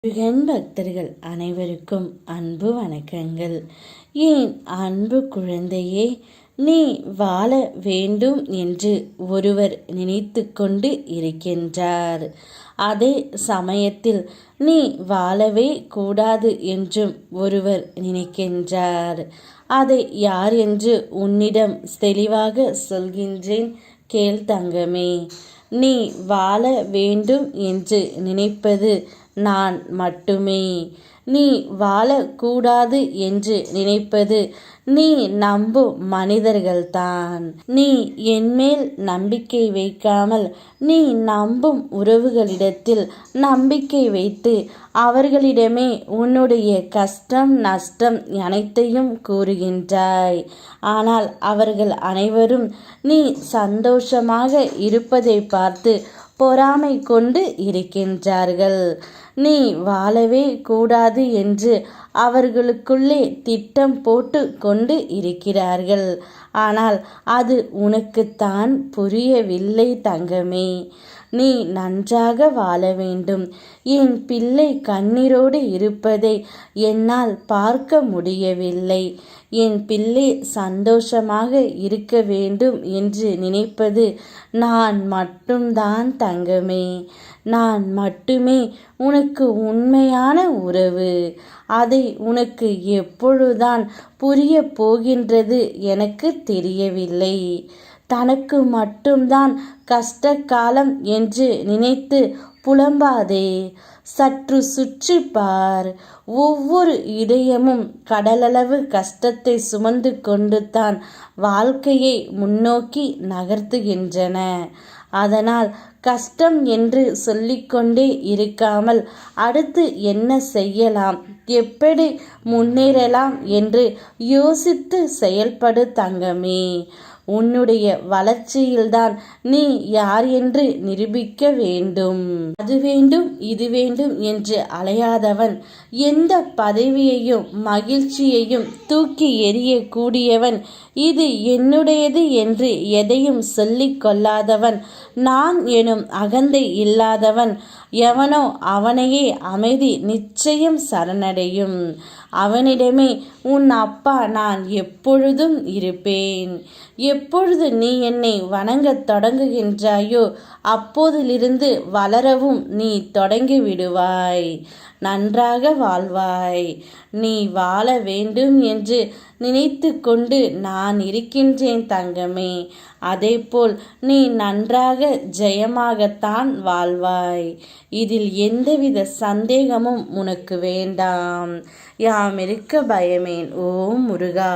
முருகன் பக்தர்கள் அனைவருக்கும் அன்பு வணக்கங்கள். என் அன்பு குழந்தையே, நீ வாழ வேண்டும் என்று ஒருவர் நினைத்து கொண்டு இருக்கின்றார். அதே சமயத்தில் நீ வாழவே கூடாது என்றும் ஒருவர் நினைக்கின்றார். அதை யார் என்று உன்னிடம் தெளிவாக சொல்கின்றேன், கேள் தங்கமே. நீ வாழ வேண்டும் என்று நினைப்பது நான் மட்டுமே. நீ வாழக்கூடாது என்று நினைப்பது நீ நம்பும் மனிதர்கள்தான். நீ என்மேல் நம்பிக்கை வைக்காமல் நீ நம்பும் உறவுகளிடத்தில் நம்பிக்கை வைத்து அவர்களிடமே உன்னுடைய கஷ்டம் நஷ்டம் அனைத்தையும் கூறுகின்றாய். ஆனால் அவர்கள் அனைவரும் நீ சந்தோஷமாக இருப்பதை பார்த்து பொறாமை கொண்டு இருக்கின்றார்கள். நீ வாழவே கூடாது என்று அவர்களுக்குள்ளே திட்டம் போட்டு கொண்டு இருக்கிறார்கள். ஆனால் அது உனக்குத்தான் புரியவில்லை தங்கமே. நீ நன்றாக வாழ வேண்டும். என் பிள்ளை கண்ணீரோடு இருப்பதை என்னால் பார்க்க முடியவில்லை. என் பிள்ளை சந்தோஷமாக இருக்க வேண்டும் என்று நினைப்பது நான் மட்டும்தான் தங்கமே. நான் மட்டுமே உனக்கு உண்மையான உறவு. அதை உனக்கு எப்பொழுதுதான் புரிய போகின்றது எனக்கு தெரியவில்லை. தனக்கு மட்டும்தான் கஷ்ட காலம் என்று நினைத்து புலம்பாதே. சற்று சுற்றி பார். ஒவ்வொரு இதயமும் கடலளவு கஷ்டத்தை சுமந்து கொண்டு தான் வாழ்க்கையை முன்னோக்கி நகர்த்துகின்றன. அதனால் கஷ்டம் என்று சொல்லிக்கொண்டே இருக்காமல் அடுத்து என்ன செய்யலாம், எப்படி முன்னேறலாம் என்று யோசித்து செயல்படு தங்கமே. உன்னுடைய வளர்ச்சியில்தான் நீ யார் என்று நிரூபிக்க வேண்டும். அது வேண்டும் இது வேண்டும் என்று அலையாதவன், எந்த பதவியையும் மகிழ்ச்சியையும் தூக்கி எறியக்கூடியவன், இது என்னுடையது என்று எதையும் சொல்லிக் கொள்ளாதவன், நான் எனும் அகந்தை இல்லாதவன் எவனோ அவனையே அமைதி நிச்சயம் சரணடையும். அவனிடமே உன் அப்பா நான் எப்பொழுதும் இருப்பேன். எப்பொழுது நீ என்னை வணங்கத் தொடங்குகின்றாயோ அப்போதிலிருந்து வளரவும் நீ தொடங்கி விடுவாய். நன்றாக வாழ்வாய். நீ வாழ வேண்டும் என்று நினைத்து கொண்டு நான் இருக்கின்றேன் தங்கமே. அதேபோல் நீ நன்றாக ஜெயமாகத்தான் வாழ்வாய். இதில் எந்தவித சந்தேகமும் உனக்கு வேண்டாம். யாம் இருக்க பயமேன். ஓம் முருகா.